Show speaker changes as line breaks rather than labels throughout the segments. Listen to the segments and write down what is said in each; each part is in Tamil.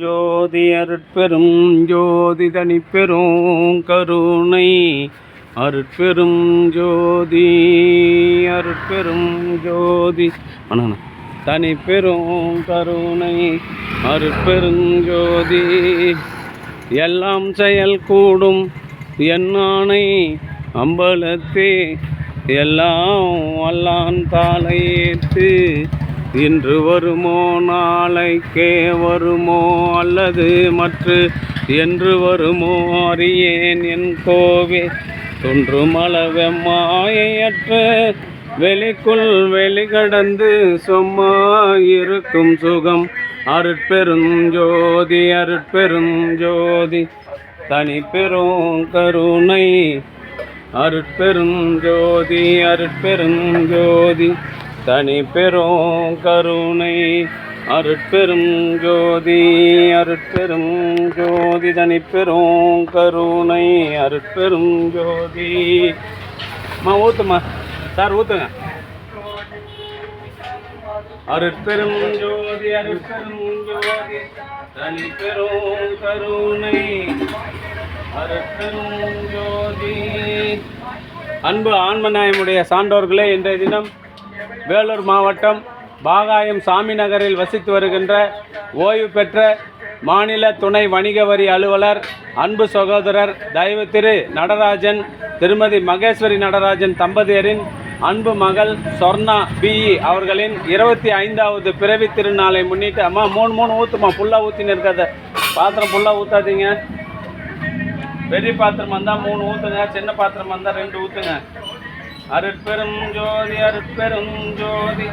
ஜோதி அருட்பெரும் ஜோதி தனிப்பெரும் கருணை அருட்பெரும் ஜோதி அருட்பெரும் ஜோதி தனிப்பெரும் கருணை அருட்பெரும் ஜோதி. எல்லாம் செயல் கூடும் என்னானை அம்பலத்தே எல்லாம் வல்லான் தாளையேத்து. இன்று வருமோ நாளைக்கே வருமோ அல்லது மற்ற என்று வருமோ அறியேன் என் கோவே. தொன்றுமளவெம்மாயற்ற வெளிக்குள் வெளிகடந்து சும்மா இருக்கும் சுகம் அருட்பெருஞ்சோதி அருட்பெருஞ்சோதி தனிப்பெரும் கருணை அருட்பெருஞ்சோதி அருட்பெருஞ்சோதி தனிப்பெரும் கருணை அருட்பெருஞ்சோதி அருட்பெருஞ்சோதி தனிப்பெரும் கருணை அருட்பெருஞ்சோதி. ஊற்றுமா சார், ஊற்றுங்க. அருட்பெருஞ்சோதி அருட்பெருஞ்சோதி தனிப்பெரும் கருணை அருட்பெருஞ்சோதி. அன்பு ஆன்மநாயமுடைய சான்றோர்களே, இன்றைய தினம் வேலூர் மாவட்டம் பாகாயம் சாமி நகரில் வசித்து வருகின்ற ஓய்வு பெற்ற மாநில துணை வணிக வரி அலுவலர் அன்பு சகோதரர் தயவு திரு நடராஜன் திருமதி மகேஸ்வரி நடராஜன் தம்பதியரின் அன்பு மகள் சொர்ணா பிஇ அவர்களின் 25வது பிறவி திருநாளை முன்னிட்டு, அம்மா மூணு ஊற்றுமா, ஃபுல்லாக ஊற்றின்னு இருக்காத பாத்திரம் ஃபுல்லாக ஊற்றாதீங்க. பெரிய பாத்திரம் வந்தால் 3 ஊற்றுங்க, சின்ன பாத்திரம் வந்தால் 2 ஊற்றுங்க. அருட்பெரும் ஜோதி அருட்பெரும் ஜோதி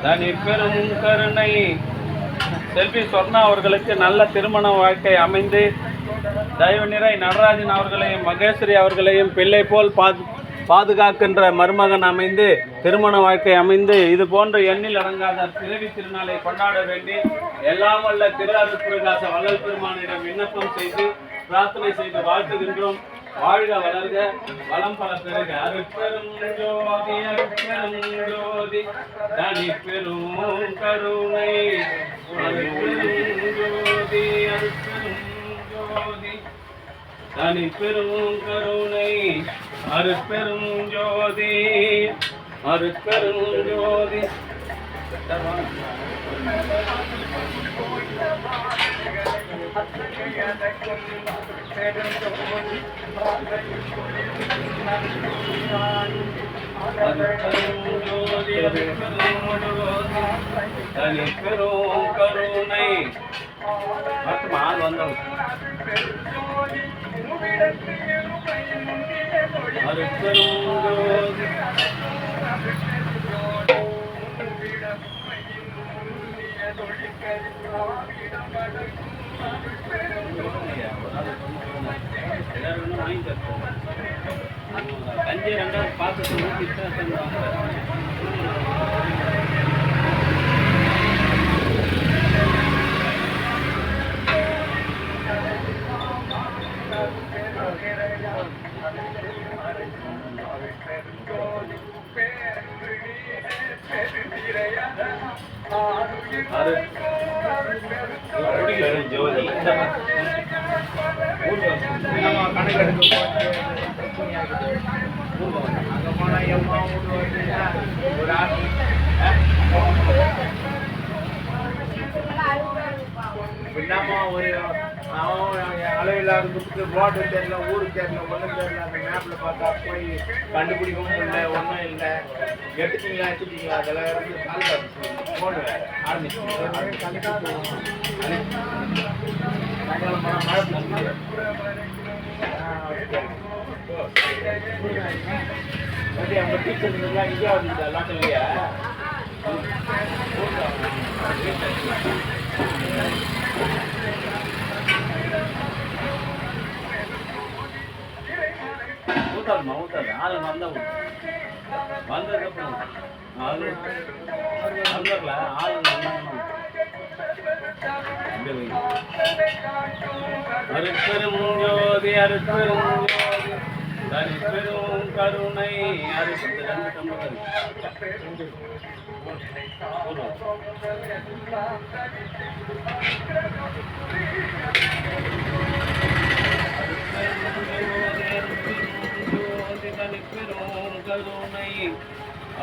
தனிப்பெரும் கருணை. செல்வி சொர்ணா அவர்களுக்கு நல்ல திருமண வாழ்க்கை அமைந்து தயவு நிறை நடராஜன் அவர்களையும் மகேஸ்வரி அவர்களையும் பிள்ளை போல் பாதுகாக்கின்ற மருமகன் அமைந்து திருமண வாழ்க்கை அமைந்து இது போன்ற எண்ணில் அடங்காத பிறவி திருநாளை கொண்டாட வேண்டி எல்லாம் வல்ல திரு அருட்பிரகாச வள்ளல் பெருமானிடம் விண்ணப்பம் செய்து பிரார்த்தனை செய்து வாழ்த்துகின்றோம். வாழ்க வளர்க வளம் பல பெருக. அருட்பெரும் ஜோதி அருட்பெரும் ஜோதி தனிப்பெரும் கருணை அருட்பெரும் ஜோதி அருட்பெரும் ஜோதி தனிப்பெரும் கருணை அருட்பெரும் ஜோதி அருட்பெரும் ஜோதி. தனிப்பெரும் கருணை மற்றும் ஆள் வந்தோம். அருட்பெரும் ஜோதி கஞ்சி 2 பாத்திரத்தை ஊற்றிட்டு ஜோதி என்னம்மா ஒரு அளவில்லாத ரோடு தெரியல, ஊரு தெரியல, ஒன்றும் தெரியல. அந்த மேப்பில் பார்த்தா போய் கண்டுபிடிக்கவும் இல்லை, ஒன்றும் இல்லை. எடுத்துட்டீங்களா வச்சுட்டீங்களா அதெல்லாம் இருந்து போன் ஆரம்பிச்சு அவங்க டீச்சர் இருந்தால் இங்கே வந்து லாட்டிலையா ஊத்தாது ஆள் வந்தால் வந்ததுக்கப்புறம் ஆள் வந்துடல ஆள் அருட்பெரும் ஜோதி அருட்பெரும் ஜோதி தனிப்பெரும் கருணை அருட்பெரும்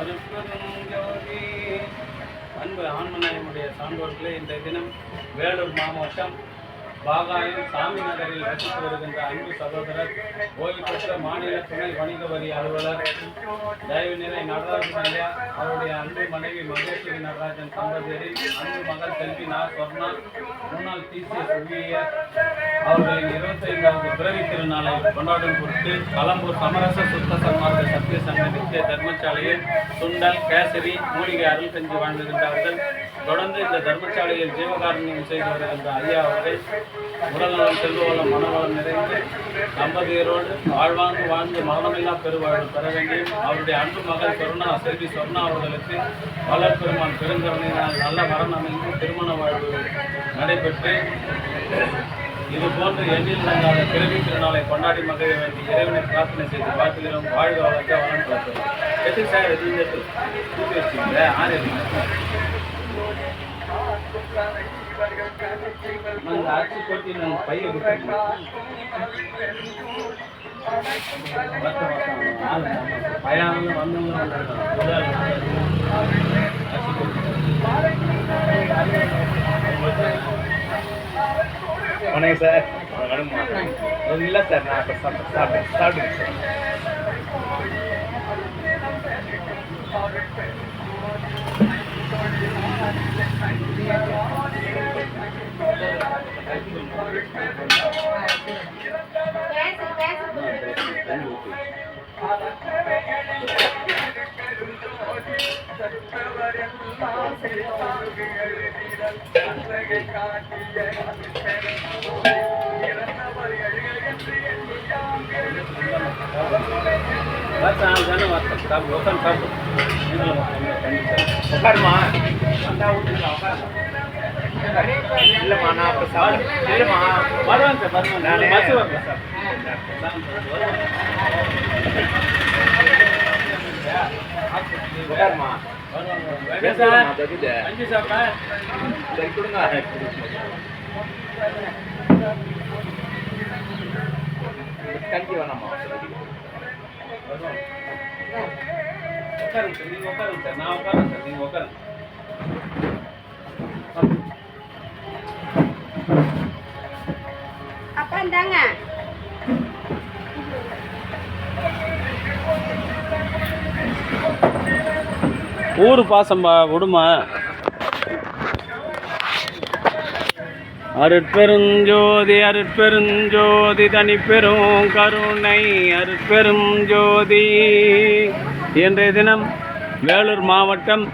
அருட்பெருஞ்சோதி. அன்பு ஆன்மநாயகனுடைய சான்றோர்களே, இன்றைய தினம் வேலூர் மாவட்டம் பாகாயம் சாமி நகரில் வசித்து வருகின்ற அன்பு சகோதரர், ஓய்வு பெற்ற மாநில துணை வணிக வரி அலுவலர் தயவுநிலை நடராஜன் ஐயா அவருடைய அன்பு மனைவி மகேஸ்வரி நடராஜன் தம்பதியரின் அன்பு மகள் செல்வி சொர்ணா, முன்னாள் டிசிஎஸ் ஊழியர் அவர்களின் 25வது பிறவி திருநாளை கொண்டாடும் பொருட்டு கலம்பூர் சமரச சுத்த சன்மார்க்க சத்திய சங்க நித்திய தர்மசாலையில் சுண்டல், கேசரி, மூலிகை அருள் செஞ்சு வாழ்ந்துகின்றார்கள். தொடர்ந்து இந்த தர்மசாலையில் ஜீவகாருண்யம் செய்து வருகின்ற ஐயா அவர்கள் உடல்நலம், செல்வவளம், மனவளம் நிறைந்து தம்பதியரோடு வாழ்ந்து மரணமில்லா பெருவாழ்வு பெற வேண்டியும் அவருடைய அன்பு மகள் செல்வி சொர்ணா அவர்களுக்கு வளர்பெருமான் பெருங்கருணையினால் நல்ல மரணம் அமைந்து திருமண வாழ்வு நடைபெற்று இது போன்று எண்ணில் நாங்கள் பிறவி திருநாளை கொண்டாடி மகிழ வேண்டி இறைவனை பிரார்த்தனை செய்து வாழ்த்துகிறோம். வாழ்க வளர்க்க வளம் பார்க்கிறோம். எது சார் எது தூக்கி வச்சுக்கல ஆறு ஆட்சி போட்டி நாங்கள் பைய பையன் வந்தவங்க வணக்கம் சார். இல்லை சார், நான் இப்போ சாப்பிடுங்க சார். உட்காருமா இல்லைம்மா, நான் அப்போ சாப்பிடு இல்லைம்மா வருவேன் சார், வருவேன் நான் பஸ் வரேன் சார். உட்காருமா அஞ்சு சாப்பிட்டா சரி கொடுங்க. கஞ்சி வேணாமா? உட்காருங்க சார், நீங்கள் உட்காருங்க சார், நான் உட்காருங்க சார், நீங்கள் உட்காருங்க.
அப்பா இந்தாங்க.
ஊரு பாசம்பா விடுமா. அருட்பெருஞ்சோதி அருட்பெருஞ்சோதி தனிப்பெரும் கருணை அருட்பெரும் ஜோதி. இன்றைய தினம் வேலூர் மாவட்டம்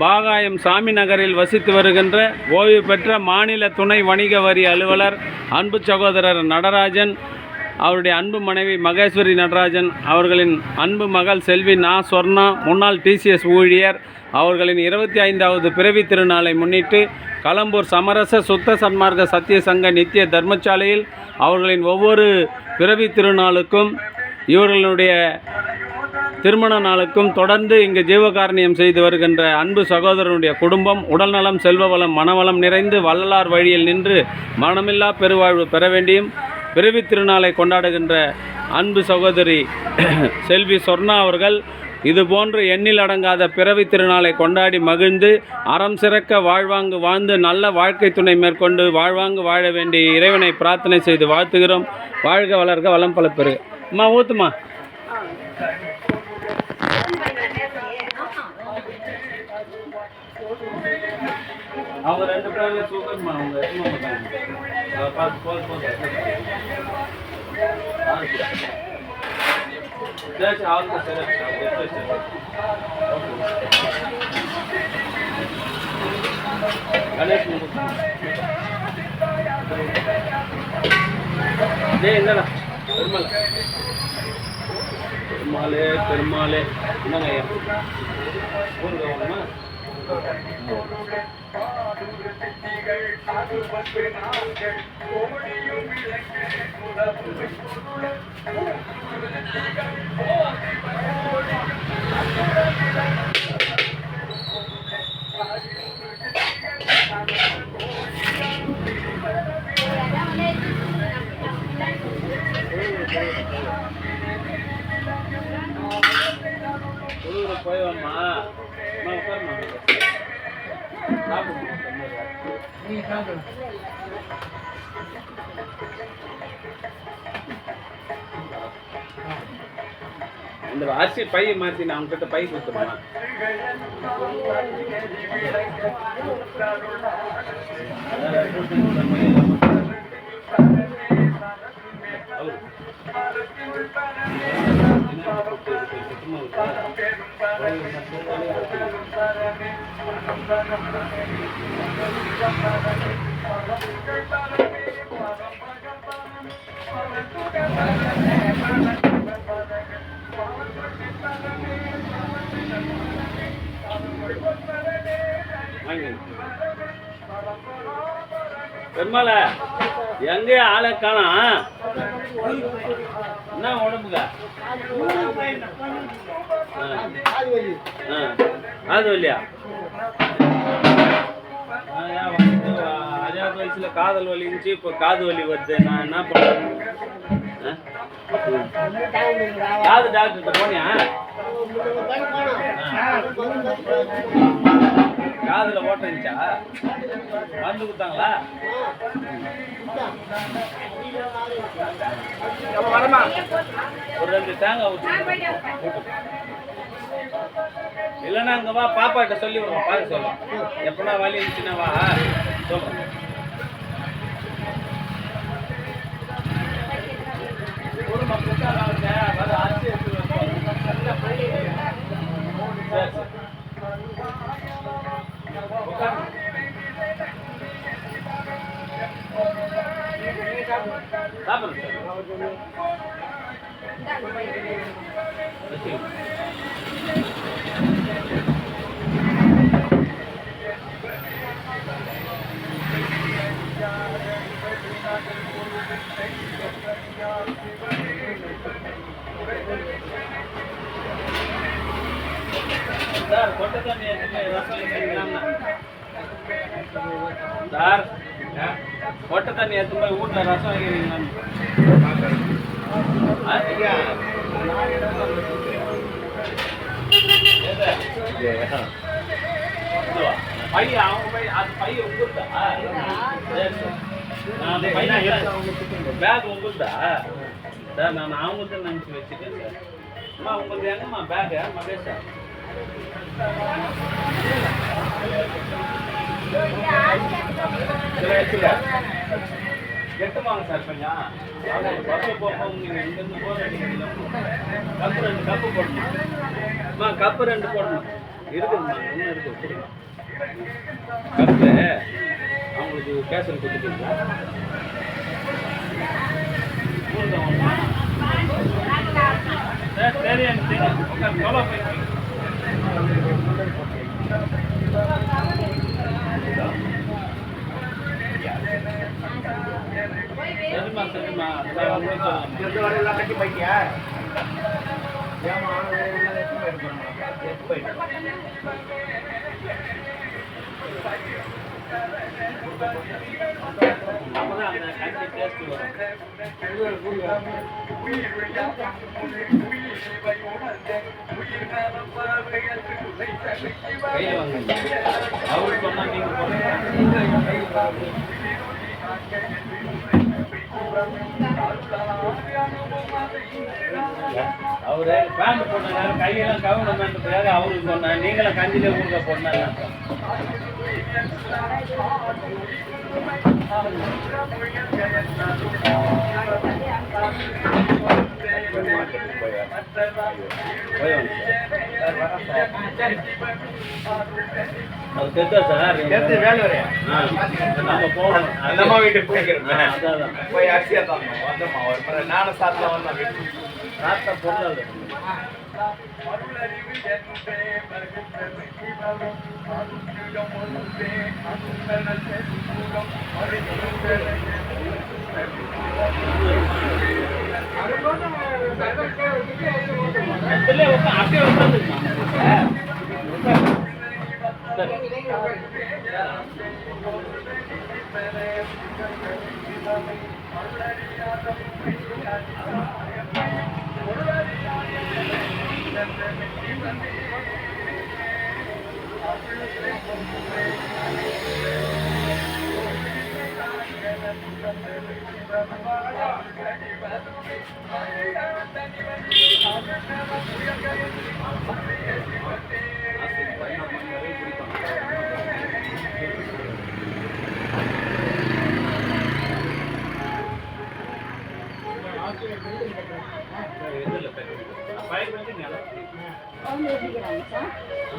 பாகாயம் சாமி நகரில் வசித்து வருகின்ற ஓய்வு பெற்ற மாநில துணை வணிக வரி அலுவலர் அன்பு சகோதரர் நடராஜன், அவருடைய அன்பு மனைவி மகேஸ்வரி நடராஜன், அவர்களின் அன்பு மகள் செல்வி சொர்ணா, முன்னாள் டிசிஎஸ் ஊழியர் அவர்களின் 25வது பிறவி திருநாளை முன்னிட்டு கலம்பூர் சமரச சுத்த சன்மார்க்க சத்திய சங்க நித்திய தர்மசாலையில் அவர்களின் ஒவ்வொரு பிறவி திருநாளுக்கும் இவர்களுடைய திருமண நாளுக்கும் தொடர்ந்து இங்கு ஜீவகாருண்யம் செய்து வருகின்ற அன்பு சகோதரனுடைய குடும்பம் உடல்நலம், செல்வவளம், மனவளம் நிறைந்து வள்ளலார் வழியில் நின்று மரணமில்லா பெருவாழ்வு பெற வேண்டியும் பிறவி திருநாளை கொண்டாடுகின்ற அன்பு சகோதரி செல்வி சொர்ணா அவர்கள் இதுபோன்று எண்ணில் அடங்காத பிறவி திருநாளை கொண்டாடி மகிழ்ந்து அறம் சிறக்க வாழ்ந்து நல்ல வாழ்க்கை துணை மேற்கொண்டு வாழ வேண்டிய இறைவனை பிரார்த்தனை செய்து வாழ்த்துகிறோம். வாழ்க வளர்க வளம் பல பெருக. அம்மா ஊத்துமா. அவங்க ரெண்டு பேரும் சூப்பர்மா. அவங்க பார்த்து போது கணேஷ் என்னடா பெருமாளே என்னங்க ஐயா ஊருக்கு போகணுமா? போய் வாம்மா. அம்மா உட்காருமா. சாப்பிடுமா. இந்த அரிசி பை மாற்றி நான் அவங்ககிட்ட பை கொடுத்துருமா. பெருமாள எங்கே ஆளை காணோம். என்ன உடம்புங்க? அது இல்லையா? 5 வயசுல காதல் வலி இருந்துச்சு, இப்போ காது வலி வருது. நான் என்ன பண்ணுறேன்? காது டாக்டர்கிட்ட போனியா? காதுல ஓட்ட இருந்துச்சா? மருந்து கொடுத்தாங்களா? ஒரு 2 தேங்காய் ஊற்றி இல்லைன்னா அங்கே வா, பாப்பாட்ட சொல்லி விடுவோம். பார்க்க சொல்லுவோம். எப்படா வலி இருந்துச்சுன்னா வா சொல்கிறேன். சார் கொட்ட தண்ணி சார் கொட்ட தண்ணி எடுத்து போய் வீட்டில் ரசம் வைக்கிறீங்களான்னு பையன் அவங்க போய் அது பையன் உங்களுதா? Back உங்களுதா sir? நான் அவங்கள்ட்ட நினச்சி வச்சுட்டேன் சார். அம்மா உங்களுக்கு எங்கம்மா பேக்கு? மகேஷா எட்டுமாங்க சார் கொஞ்சம் பஸ்ஸை போகிறோம். நீங்கள் இங்கேருந்து போகிறீங்க. கப்பு 2 கப்பு போடணும். அம்மா கப்பு 2 போடணும். இருக்குதும்மா, இன்னும் இருக்குது. கப்பு அவங்களுக்கு கேசரி கொடுத்துட்டீங்களா? சரி எனக்கு சொல்ல போய் சரிம்மா சரிம்மா எல்லாம் கட்டி பைக்கியா? அப்பதான் அந்த கஞ்சி டேஸ்ட் வரும். அவரு சொன்னா நீங்க அவரு பேண்ட் போட்டாங்க, கையெல்லாம் கவனம்ன்றதுக்காக அவருக்கு சொன்னாங்க. நீங்களும் கஞ்சிலே ஊருக்க போனாங்க. அது தெரிஞ்சா சார் வேலை நம்ம போகணும். அந்தம்மா வீட்டுக்கு போய்க்கிறேன். போய் அரிசியா தான் வந்தம்மா ஒரு நானும் சாப்பிட்டா வந்தேன். சாப்பிட்டா பொருள் அப்படியே உட்காந்துருக்கான். சரி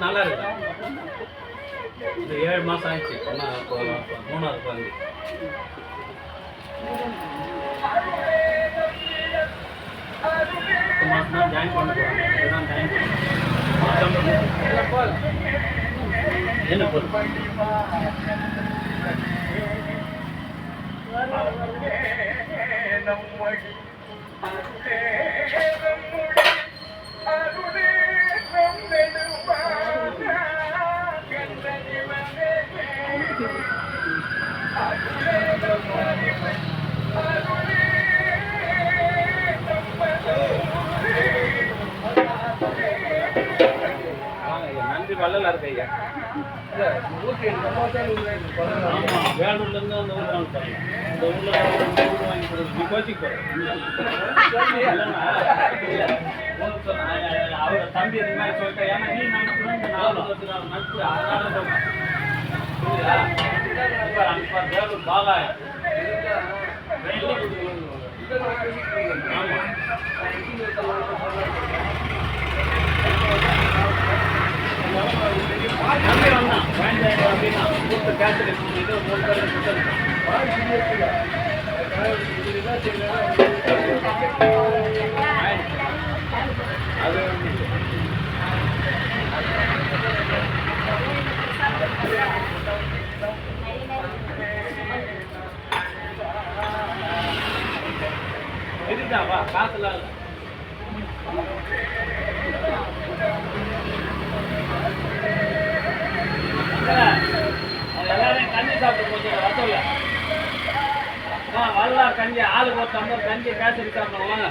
நல்லா இருக்கு. இந்த 7 மாதம் ஆயிடுச்சு. 3வது குழந்தை. மாதம் தான் ஜாயின் பண்ண போகிறாங்க. இதுதான் ஜாயின் பண்ண என்ன பொருள் நன்றி வள்ளலார் இருக்கு ஐயா. வேலூர்லேருந்து அந்த ஊர் இந்த ஊரில் வாங்கி கொடுத்து கோச்சிக்கு போகிறேன். அவர் தம்பி இது மாதிரி சொல்லிட்டேன். ஏன்னா நீ நட்பு அதனால வேலூர் பாகாயம். ஆமாம் அப்படின்னா மூத்த கேன்சல் இது 3 பேர் அது இதுதான்ப்பா காசுலாம் இல்லை. எல்லாரையும் கஞ்சி சாப்பிட்டு போச்சு ரசம்ல. வல்லார் கஞ்சி ஆளுக்கு ஒரு டம்ளர் கஞ்சி கேசரி சாப்பிடுவாங்க.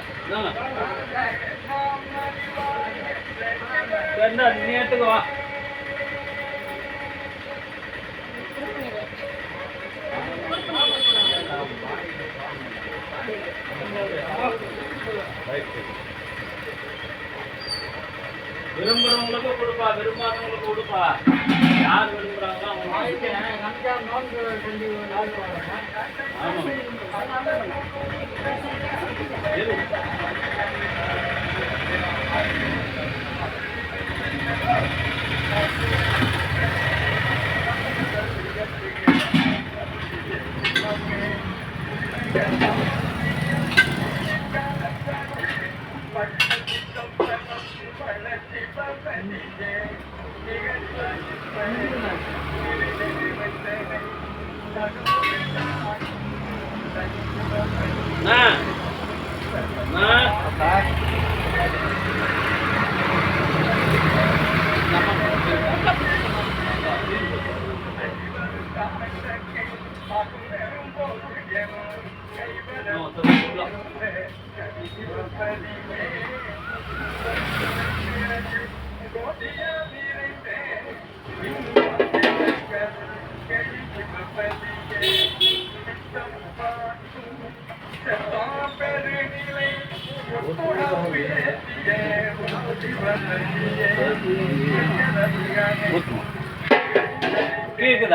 நீ எடுத்துக்கு வா. விரும்புறவங்களுக்கு கொடுப்பா, விரும்பாதவங்களுக்கு கொடுப்பா. யார் விரும்புறாங்களோ அவங்க கேக்குது.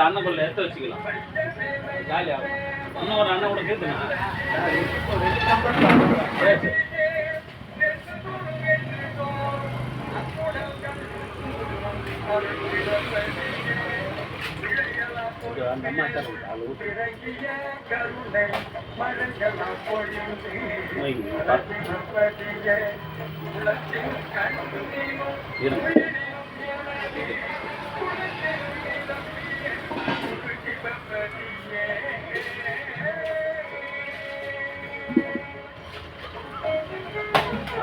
அண்ணக்குள்ள எடுத்து வச்சுக்கலாம். ஜாலியா அண்ணன் ஒரு அண்ணன் கூட கேக்குண்ணா. அந்த அம்மா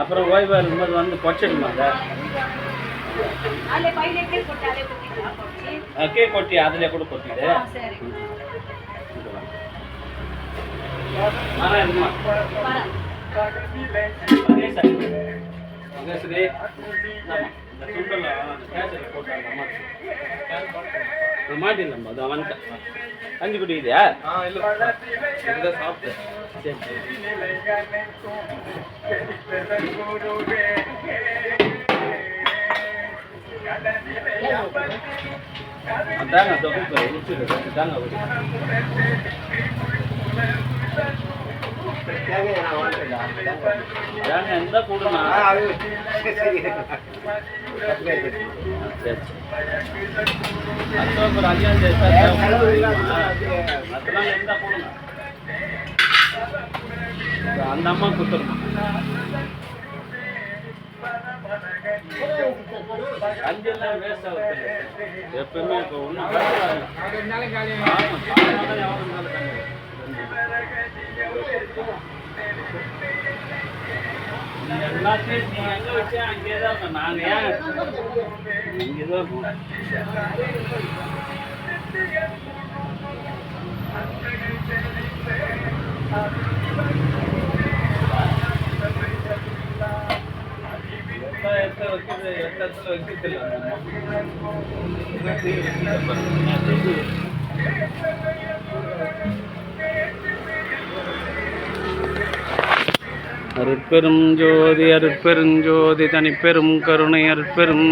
அப்புறம் ஓய்வா இருக்கும்போது வந்து பொச்சிடுமா கேக் கொட்டி அதிலே கூட கொட்டிடு. இருக்குமா மகேஸ்வரி இந்த சுண்டலாம் கேசரி போட்டாங்க மாட்டிடலாமா அது வந்துட்டேன் கஞ்சி குடிக்குதா இல்லை சாப்பிட்டேன் அதாங்க தொகுப்பு முடிச்சுட்டு தாங்க ఎంత కూడనా అశోక్ రాజ్యం చేస్తారు అట్లా ఎంత కూడనా అందమ్మ కూతురు அஞ்செல்லாம் வேஸ்ட் ஆகுது எப்பவுமே இப்போ ஒன்றும் எல்லாத்தையும் நீ எங்கே வச்சு அங்கேயே தான் இருக்கோம் நாங்கள் ஏன் இங்கே தான் இருக்கோம் அருட்பெரும் ஜோதி அருட்பெரும் ஜோதி தனிப்பெரும் கருணை அருட்பெரும்